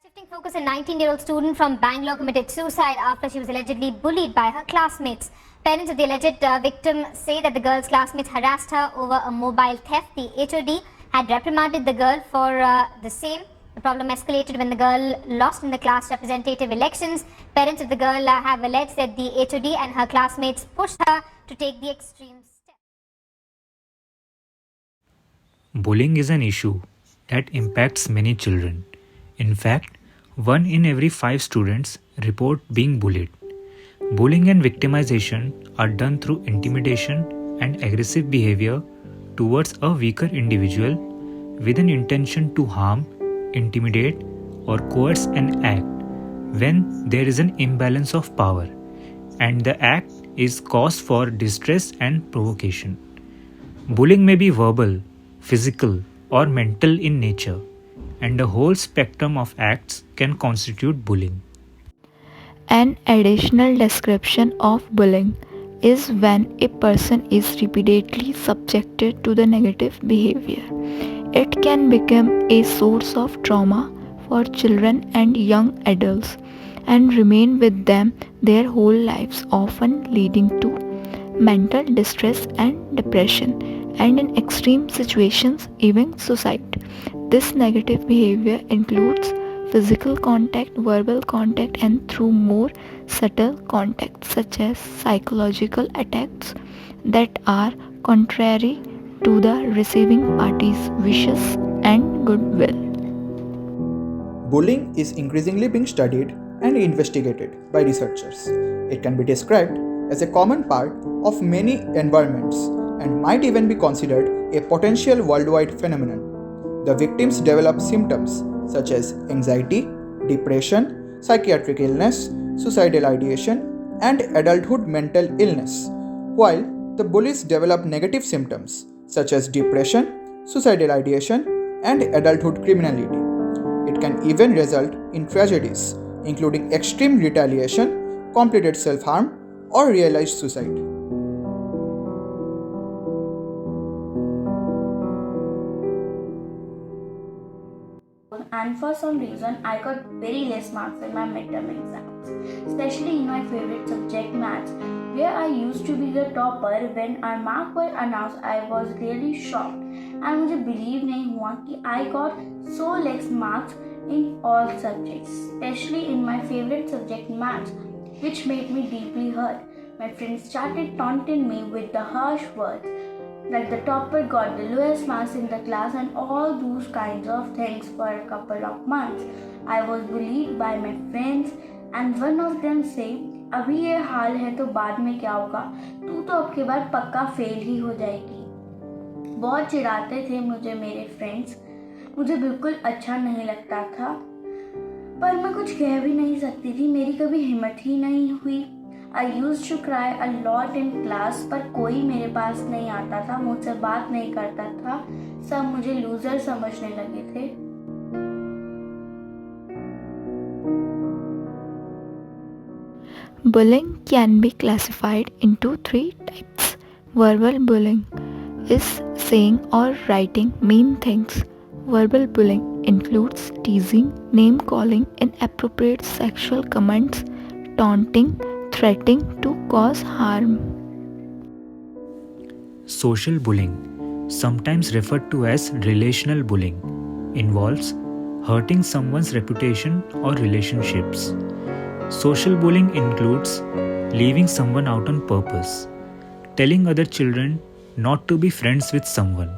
Shifting focus, a 19-year-old student from Bangalore committed suicide after she was allegedly bullied by her classmates. Parents of the alleged victim say that the girl's classmates harassed her over a mobile theft. The HOD had reprimanded the girl for the same. The problem escalated when the girl lost in the class representative elections. Parents of the girl have alleged that the HOD and her classmates pushed her to take the extreme step. Bullying is an issue that impacts many children. In fact, 1 in every 5 students report being bullied. Bullying and victimization are done through intimidation and aggressive behavior towards a weaker individual with an intention to harm, intimidate, or coerce an act when there is an imbalance of power and the act is cause for distress and provocation. Bullying may be verbal, physical, or mental in nature, and the whole spectrum of acts can constitute bullying. An additional description of bullying is when a person is repeatedly subjected to the negative behavior. It can become a source of trauma for children and young adults and remain with them their whole lives, often leading to mental distress and depression, and in extreme situations, even suicide. This negative behavior includes physical contact, verbal contact, and through more subtle contacts such as psychological attacks that are contrary to the receiving party's wishes and goodwill. Bullying is increasingly being studied and investigated by researchers. It can be described as a common part of many environments and might even be considered a potential worldwide phenomenon. The victims develop symptoms such as anxiety, depression, psychiatric illness, suicidal ideation, and adulthood mental illness, while the bullies develop negative symptoms such as depression, suicidal ideation, and adulthood criminality. It can even result in tragedies, including extreme retaliation, completed self harm, or realized suicide. And for some reason I got very less marks in my midterm exams, especially in my favorite subject maths, where I used to be the topper. When our mark were announced, I was really shocked and मुझे believe नहीं हुआ कि I got so less marks in all subjects, especially in my favorite subject maths, which made me deeply hurt. My friends started taunting me with the harsh words that the topper got the lowest marks in the class and all those kinds of things for a couple of months. I was bullied by my friends and one of them said, अभी ये हाल है तो बाद में क्या होगा, तू तो अब के बाद पक्का फेल ही हो जाएगी. बहुत चिढ़ाते थे मुझे मेरे फ्रेंड्स. मुझे बिल्कुल अच्छा नहीं लगता था, पर मैं कुछ कह भी नहीं सकती थी. मेरी कभी हिम्मत ही नहीं हुई. I used to cry a lot in class, पर कोई मेरे पास नहीं आता था, मुझसे बात नहीं करता था. सब मुझे लूजर समझने लगे थे. Bullying can be classified into 3 types. Verbal bullying is saying or writing mean things. Verbal bullying includes teasing, name calling, inappropriate sexual comments, taunting, threatening to cause harm. Social bullying, sometimes referred to as relational bullying, involves hurting someone's reputation or relationships. Social bullying includes leaving someone out on purpose, telling other children not to be friends with someone,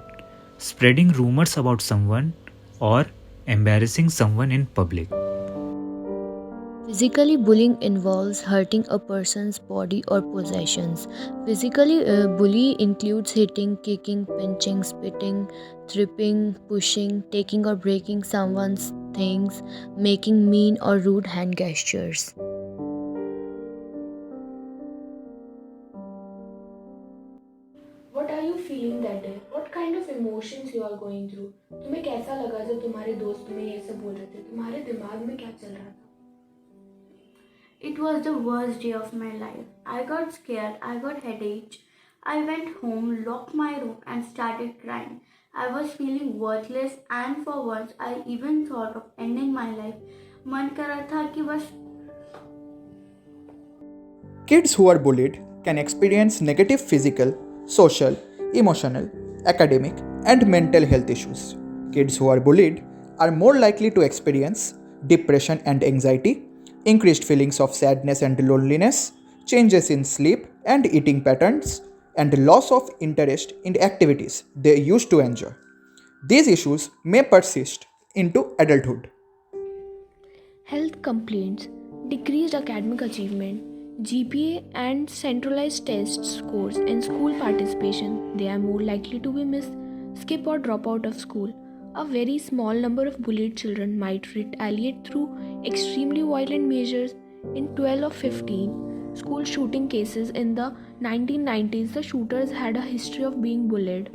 spreading rumors about someone, or embarrassing someone in public. Physically, bullying involves hurting a person's body or possessions. Physically, bully includes hitting, kicking, pinching, spitting, tripping, pushing, taking or breaking someone's things, making mean or rude hand gestures. What are you feeling that day? What kind of emotions you are going through? तुम्हें कैसा लगा जब तुम्हारे दोस्त तुम्हें ये सब बोल रहे थे? तुम्हारे दिमाग में क्या चल रहा था? It was the worst day of my life. I got scared, I got headache. I went home, locked my room and started crying. I was feeling worthless and for once I even thought of ending my life. मन कर रहा था कि बस Kids who are bullied can experience negative physical, social, emotional, academic, and mental health issues. Kids who are bullied are more likely to experience depression and anxiety, increased feelings of sadness and loneliness, changes in sleep and eating patterns, and loss of interest in activities they used to enjoy. These issues may persist into adulthood. Health complaints, decreased academic achievement, GPA and centralized test scores in school participation. They are more likely to be missed, skip or drop out of school. A very small number of bullied children might retaliate through extremely violent measures. In 12 of 15 school shooting cases in the 1990s, the shooters had a history of being bullied.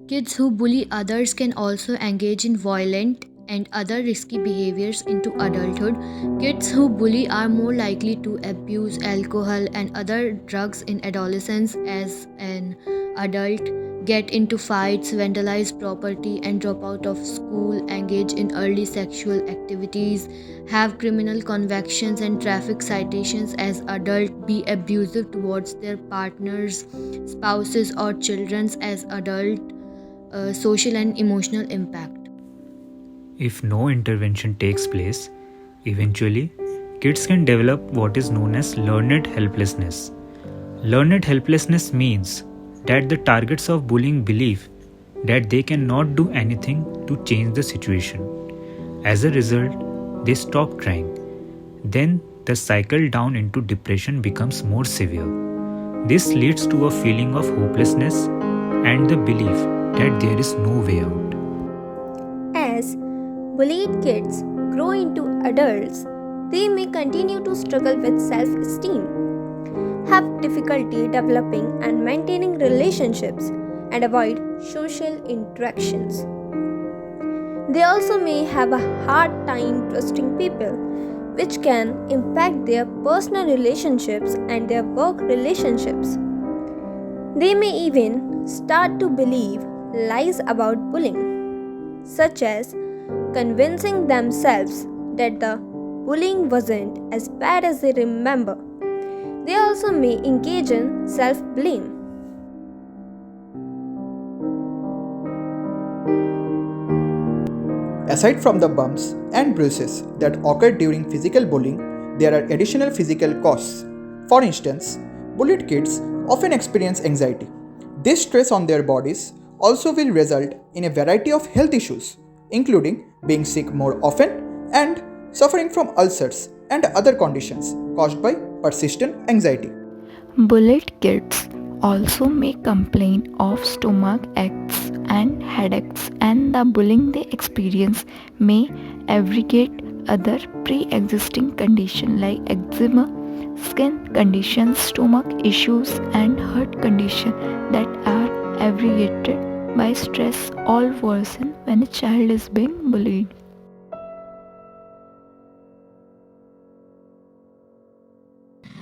Kids who bully others can also engage in violent and other risky behaviors into adulthood. Kids who bully are more likely to abuse alcohol and other drugs in adolescence as an adult, get into fights, vandalize property, and drop out of school, engage in early sexual activities, have criminal convictions and traffic citations as adults, be abusive towards their partners, spouses, or children as adult. Social and emotional impact. If no intervention takes place, eventually, kids can develop what is known as learned helplessness. Learned helplessness means that the targets of bullying believe that they cannot do anything to change the situation. As a result, they stop trying. Then the cycle down into depression becomes more severe. This leads to a feeling of hopelessness and the belief that there is no way out. As bullied kids grow into adults, they may continue to struggle with self esteem, have difficulty developing and maintaining relationships, and avoid social interactions. They also may have a hard time trusting people, which can impact their personal relationships and their work relationships. They may even start to believe lies about bullying, such as convincing themselves that the bullying wasn't as bad as they remember. They also may engage in self blame. Aside from the bumps and bruises that occur during physical bullying, there are additional physical costs. For instance, bullied kids often experience anxiety. This stress on their bodies also will result in a variety of health issues, including being sick more often and suffering from ulcers and other conditions caused by persistent anxiety. Bullied kids also may complain of stomach aches and headaches, and the bullying they experience may aggravate other pre-existing conditions like eczema, skin conditions, stomach issues, and heart conditions that are aggravated by stress all worsen when a child is being bullied.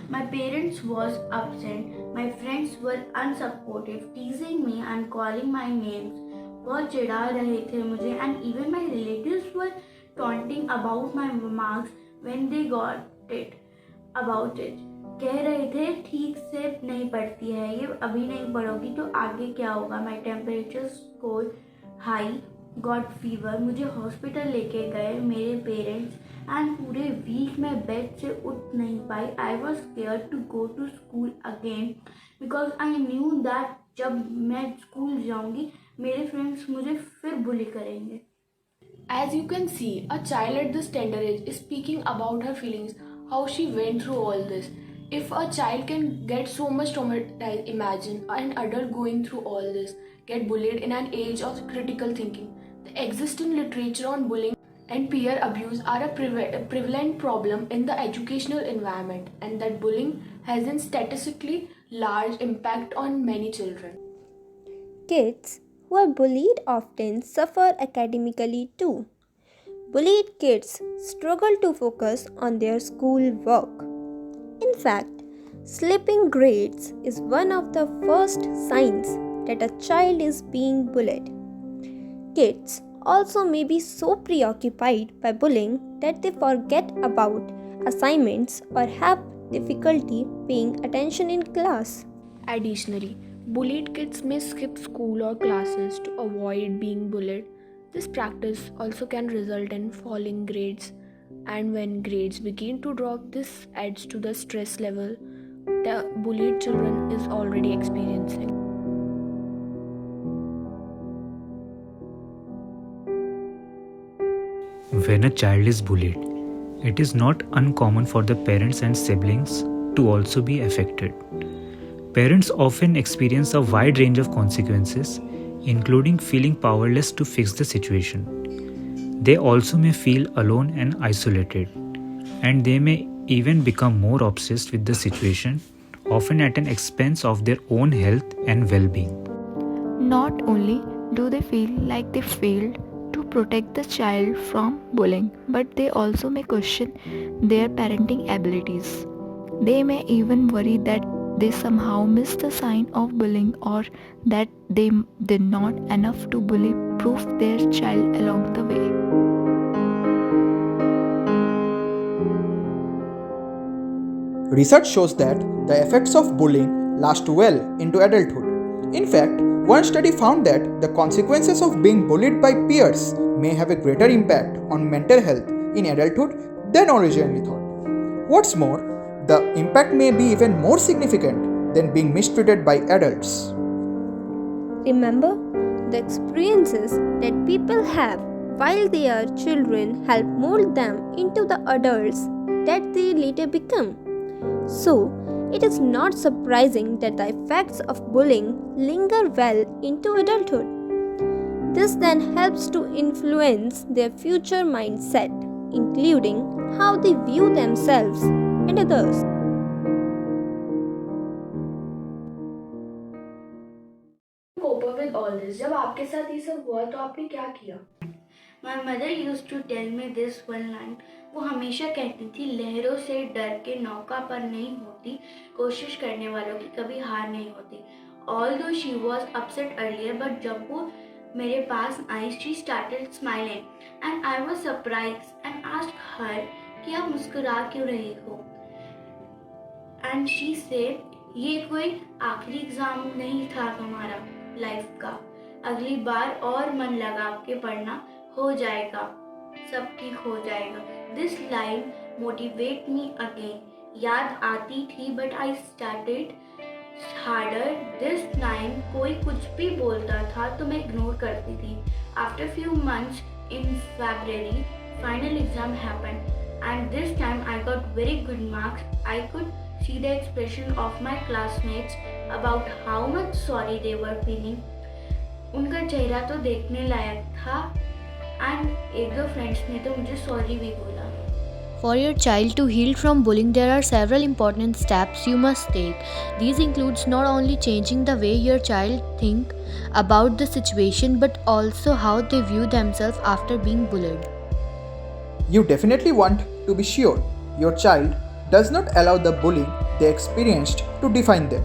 my parents was absent, my friends were unsupportive, teasing me and calling my names. बहुत चिढ़ा रहे थे मुझे and even my relatives were taunting about my marks when they got it about it. कह रहे थे ठीक से नहीं पढ़ती है ये, अभी नहीं पढ़ोगी तो आगे क्या होगा. My temperature score high, got fever. मुझे हॉस्पिटल लेके गए मेरे पेरेंट्स एंड पूरे वीक मैं बेड से उठ नहीं पाई. I was scared to go to school again because I knew that जब मैं स्कूल जाऊँगी मेरे फ्रेंड्स मुझे फिर बुली करेंगे. As you can see, a child at this tender age is speaking about her feelings, how she went through all this. If a child can get so much traumatized, imagine an adult going through all this, get bullied in an age of critical thinking. The existing literature on bullying and peer abuse are a prevalent problem in the educational environment, and that bullying has a statistically large impact on many children. Kids who are bullied often suffer academically too. Bullied kids struggle to focus on their school work. In fact, slipping grades is one of the first signs that a child is being bullied. kids also may be so preoccupied by bullying that they forget about assignments or have difficulty paying attention in class. Additionally, bullied kids may skip school or classes to avoid being bullied. This practice also can result in falling grades, and when grades begin to drop, this adds to the stress level the bullied children is already experiencing. When a child is bullied, it is not uncommon for the parents and siblings to also be affected. Parents often experience a wide range of consequences, including feeling powerless to fix the situation. They also may feel alone and isolated, and they may even become more obsessed with the situation, often at an expense of their own health and well-being. Not only do they feel like they failed to protect the child from bullying, but they also may question their parenting abilities. They may even worry that they somehow missed the sign of bullying or that they did not enough to bully proof their child along the way. Research shows that the effects of bullying last well into adulthood. In fact, one study found that the consequences of being bullied by peers may have a greater impact on mental health in adulthood than originally thought. What's more, the impact may be even more significant than being mistreated by adults. Remember, the experiences that people have while they are children help mold them into the adults that they later become. So, it is not surprising that the effects of bullying linger well into adulthood. This then helps to influence their future mindset, including how they view themselves and others. Cope up with all this. जब आपके साथ ये सब हुआ तो आपने क्या किया? My mother used to tell me this one line. वो हमेशा कहती थी, लहरों से डर के नौका पर नहीं होती, कोशिश करने वालों की कभी हार नहीं होती. Although she was upset earlier, but जब वो मेरे पास आई, she started smiling, and I was surprised and asked her कि आप मुस्कुरा क्यों रही हो? And she said, ये कोई आखिरी एग्जाम नहीं था हमारा लाइफ का, अगली बार और मन लगा के पढ़ना, हो जाएगा, सब ठीक हो जाएगा. This line motivate me again. याद आती थी but I started harder. This line कोई कुछ भी बोलता था तो मैं ignore करती थी. After few months in February, final exam happened and this time I got very good marks. I could see the expression of my classmates about how much sorry they were feeling. उनका चेहरा तो देखने लायक था and एक दो friends ने तो मुझे सॉरी भी बोला. For your child to heal from bullying, there are several important steps you must take. These includes not only changing the way your child think about the situation but also how they view themselves after being bullied. You definitely want to be sure your child does not allow the bullying they experienced to define them.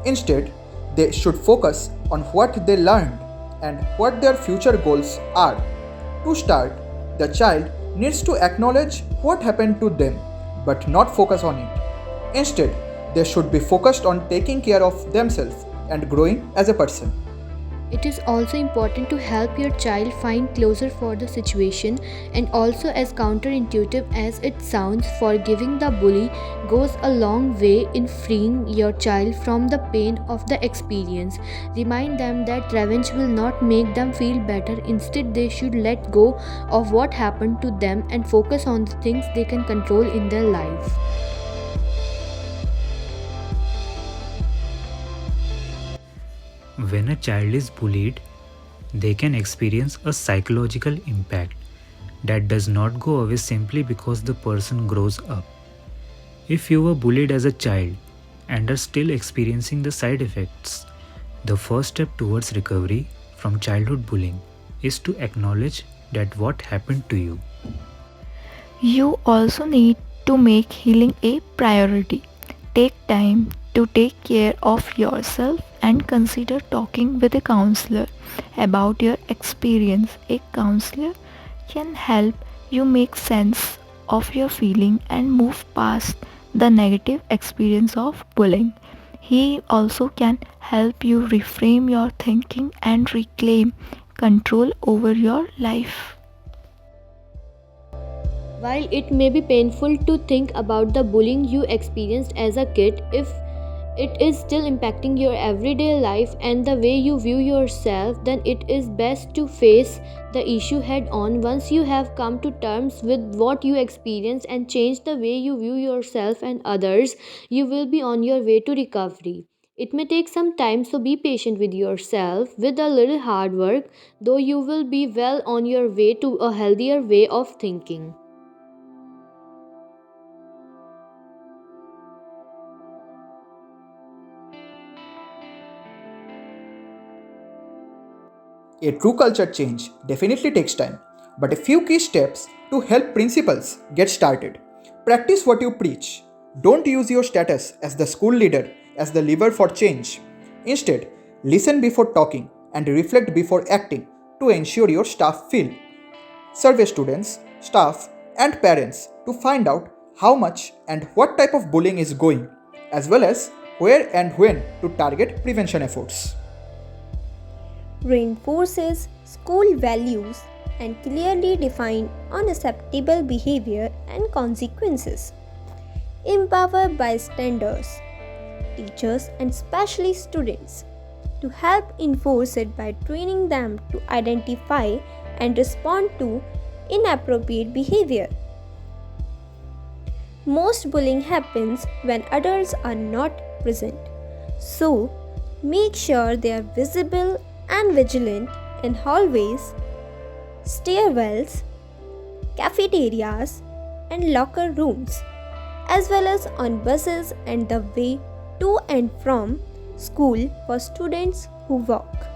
Instead, they should focus on what they learned and what their future goals are. To start, the child needs to acknowledge what happened to them but not focus on it. Instead, they should be focused on taking care of themselves and growing as a person. It is also important to help your child find closure for the situation, and also, as counterintuitive as it sounds, forgiving the bully goes a long way in freeing your child from the pain of the experience. Remind them that revenge will not make them feel better. Instead, they should let go of what happened to them and focus on the things they can control in their life. When a child is bullied, they can experience a psychological impact that does not go away simply because the person grows up. If you were bullied as a child and are still experiencing the side effects, the first step towards recovery from childhood bullying is to acknowledge that what happened to you. You also need to make healing a priority. Take time to take care of yourself and consider talking with a counselor about your experience. A counselor can help you make sense of your feeling and move past the negative experience of bullying. He also can help you reframe your thinking and reclaim control over your life. While it may be painful to think about the bullying you experienced as a kid, if it is still impacting your everyday life and the way you view yourself, then it is best to face the issue head on. Once you have come to terms with what you experienced and changed the way you view yourself and others, you will be on your way to recovery. It may take some time, so be patient with yourself. With a little hard work, though, you will be well on your way to a healthier way of thinking. A true culture change definitely takes time, but a few key steps to help principals get started. Practice what you preach. Don't use your status as the school leader as the lever for change. Instead, listen before talking and reflect before acting to ensure your staff feel. Survey students, staff, and parents to find out how much and what type of bullying is going, as well as where and when to target prevention efforts. Reinforces school values and clearly define unacceptable behavior and consequences. Empower bystanders, teachers, and especially students to help enforce it by training them to identify and respond to inappropriate behavior. Most bullying happens when adults are not present, so make sure they are visible and vigilant in hallways, stairwells, cafeterias, and locker rooms, as well as on buses and the way to and from school for students who walk.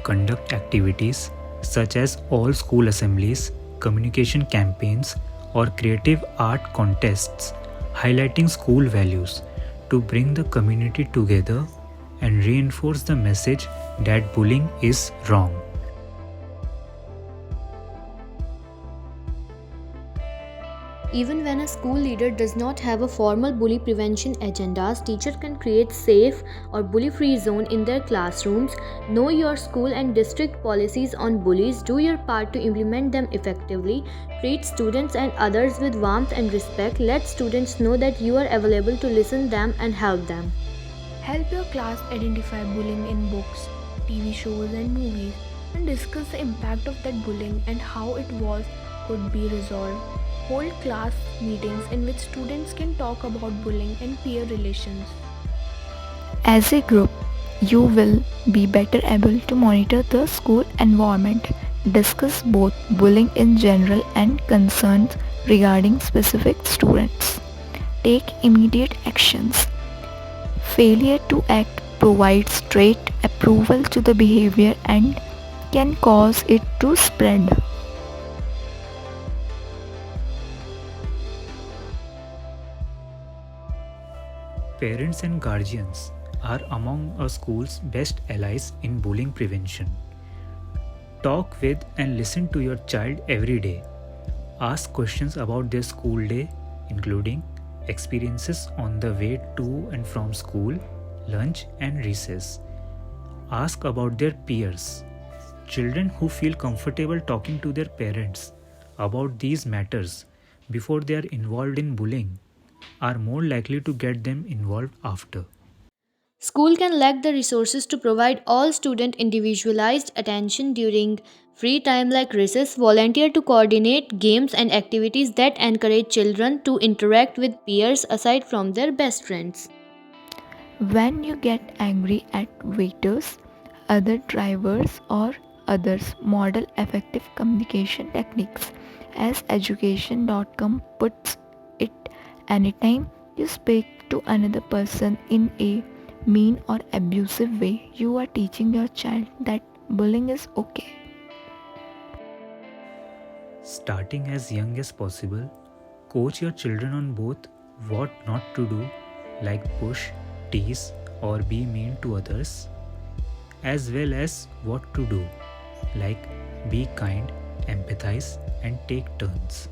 Conduct activities such as all school assemblies, communication campaigns, or creative art contests highlighting school values to bring the community together and reinforce the message that bullying is wrong. Even when a school leader does not have a formal bully prevention agenda, teachers can create safe or bully-free zone in their classrooms. Know your school and district policies on bullies. Do your part to implement them effectively. Treat students and others with warmth and respect. Let students know that you are available to listen them and help them. Help your class identify bullying in books, TV shows, and movies, and discuss the impact of that bullying and how it could be resolved. Hold class meetings in which students can talk about bullying and peer relations. As a group, you will be better able to monitor the school environment, discuss both bullying in general and concerns regarding specific students. Take immediate actions. Failure to act provides straight approval to the behavior and can cause it to spread. Parents and guardians are among a school's best allies in bullying prevention. Talk with and listen to your child every day. Ask questions about their school day, including experiences on the way to and from school, lunch, and recess. Ask about their peers. Children who feel comfortable talking to their parents about these matters before they are involved in bullying are more likely to get them involved after. School can lack the resources to provide all student individualized attention during free time like recess. Volunteer to coordinate games and activities that encourage children to interact with peers aside from their best friends. When you get angry at waiters, other drivers, or others, model effective communication techniques. As education.com puts it, anytime you speak to another person in a mean or abusive way, you are teaching your child that bullying is okay. Starting as young as possible, coach your children on both what not to do, like push, tease, or be mean to others, as well as what to do, like be kind, empathize, and take turns.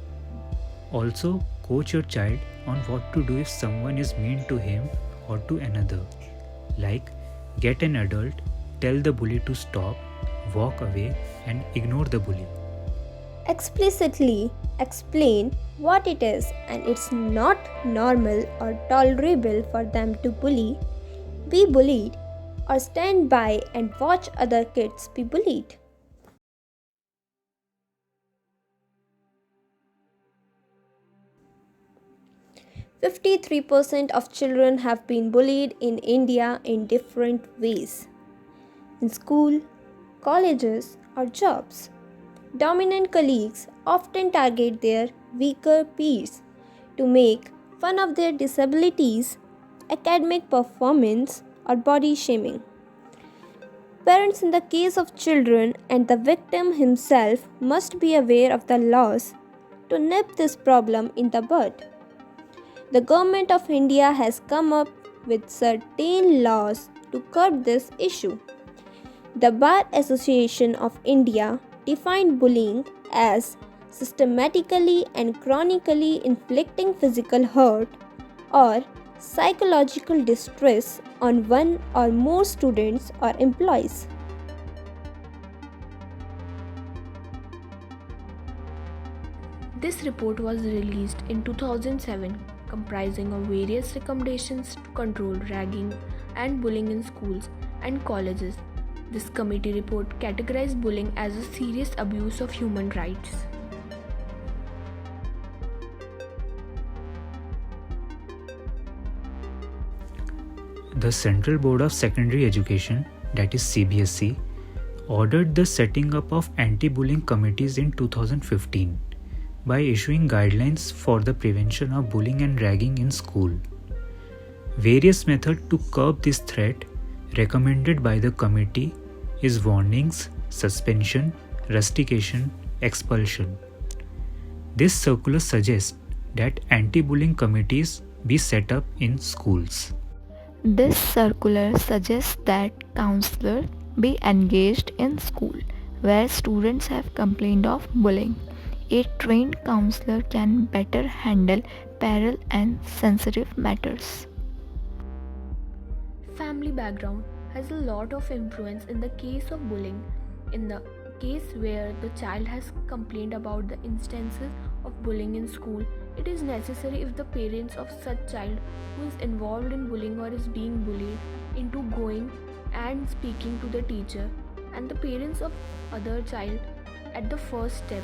Also, coach your child on what to do if someone is mean to him or to another, like get an adult, tell the bully to stop, walk away, and ignore the bully. Explicitly explain what it is and it's not normal or tolerable for them to bully, be bullied, or stand by and watch other kids be bullied. "53% of children have been bullied in India in different ways. In school, colleges, or jobs. Dominant colleagues often target their weaker peers to make fun of their disabilities, academic performance, or body shaming. Parents in the case of children and the victim himself must be aware of the laws to nip this problem in the bud. The Government of India has come up with certain laws to curb this issue. The Bar Association of India defined bullying as systematically and chronically inflicting physical hurt or psychological distress on one or more students or employees. This report was released in 2007, comprising of various recommendations to control ragging and bullying in schools and colleges. This committee report categorized bullying as a serious abuse of human rights. The Central Board of Secondary Education, that is CBSE, ordered the setting up of anti-bullying committees in 2015 by issuing guidelines for the prevention of bullying and ragging in school. Various methods to curb this threat recommended by the committee is warnings, suspension, rustication, expulsion. This circular suggests that anti-bullying committees be set up in schools. This circular suggests that counselors be engaged in school where students have complained of bullying. A trained counselor can better handle peril and sensitive matters. Family background has a lot of influence in the case of bullying. In the case where the child has complained about the instances of bullying in school, it is necessary if the parents of such child who is involved in bullying or is being bullied into going and speaking to the teacher and the parents of other child at the first step.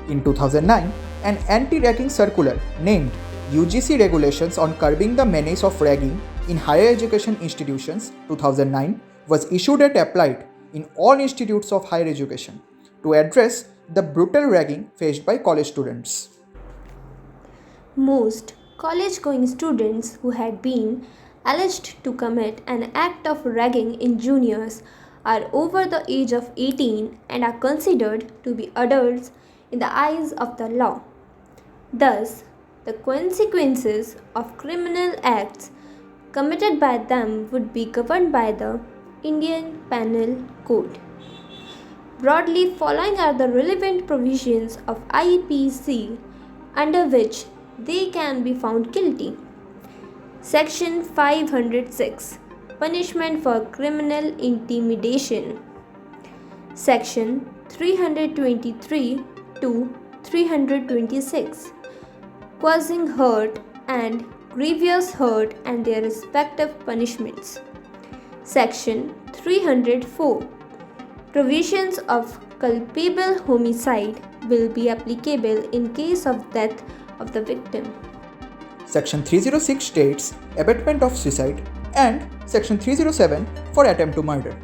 In 2009, an anti-ragging circular named UGC Regulations on Curbing the Menace of Ragging in Higher Education Institutions 2009 was issued and applied in all institutes of higher education to address the brutal ragging faced by college students. Most college-going students who had been alleged to commit an act of ragging in juniors are over the age of 18 and are considered to be adults in the eyes of the law. Thus, the consequences of criminal acts committed by them would be governed by the Indian Penal Code. Broadly following are the relevant provisions of IPC under which they can be found guilty. Section 506, Punishment for Criminal Intimidation. Section 323 to 326, Causing hurt and grievous hurt and their respective punishments. Section 304, Provisions of culpable homicide will be applicable in case of death of the victim. Section 306 states abetment of suicide and Section 307 for attempt to murder.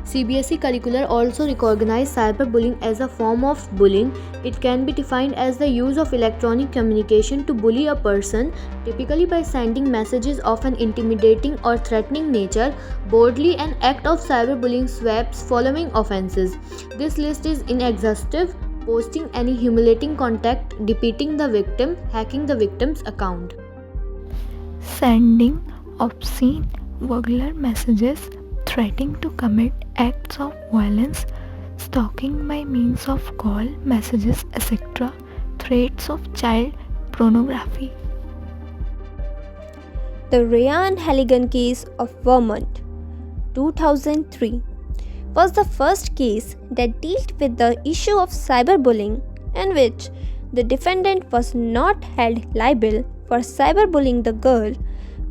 CBSE curricular also recognize cyberbullying as a form of bullying. It can be defined as the use of electronic communication to bully a person, typically by sending messages of an intimidating or threatening nature. Broadly, an act of cyberbullying sweeps following offenses. This list is inexhaustive: posting any humiliating content, defeating the victim, hacking the victim's account. Sending obscene, vulgar messages, threatening to commit acts of violence, stalking by means of call, messages, etc., threats of child pornography. The Ryan Halligan case of Vermont, 2003, was the first case that dealt with the issue of cyberbullying, in which the defendant was not held liable for cyberbullying the girl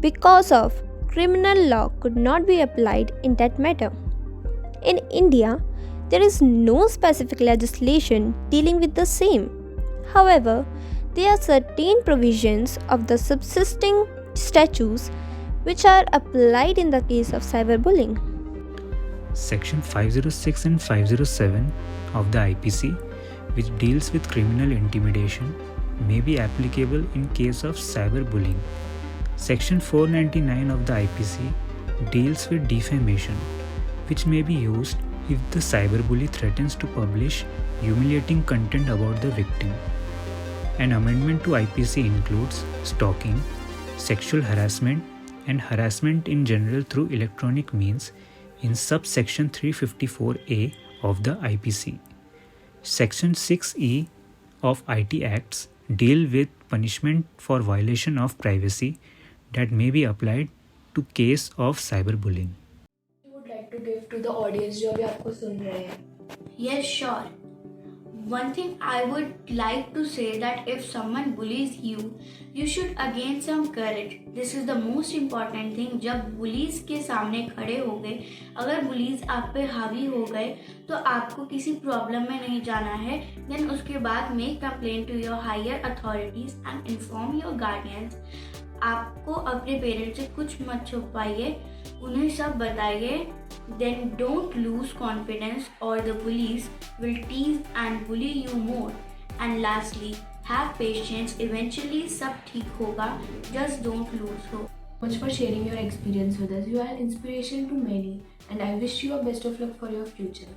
because of criminal law could not be applied in that matter. In India, there is no specific legislation dealing with the same. However, there are certain provisions of the subsisting statutes which are applied in the case of cyberbullying. Section 506 and 507 of the IPC, which deals with criminal intimidation, may be applicable in case of cyberbullying. Section 499 of the IPC deals with defamation, which may be used if the cyberbully threatens to publish humiliating content about the victim. An amendment to IPC includes stalking, sexual harassment, and harassment in general through electronic means in subsection 354A of the IPC. Section 6E of IT Acts deal with punishment for violation of privacy that may be applied to case of cyberbullying. You would like to give to the audience जो अभी आपको सुन रहे हैं? Yes, sure. One thing I would like to say that if someone bullies you, you should gain some courage. This is the most important thing. जब bullies के सामने खड़े हो गए, अगर bullies आप पे हावी हो गए, तो आपको किसी problem में नहीं जाना है. Then उसके बाद make complaint to your higher authorities and inform your guardians. आपको अपने पेरेंट्स से कुछ मत छुपाइए, उन्हें सब बताइए. Then don't lose confidence or the bullies will tease and bully you more. And lastly, have patience. Eventually सब ठीक होगा. Just don't lose hope. Much for sharing your experience with us. You are an inspiration to many, and I wish you a best of luck for your future.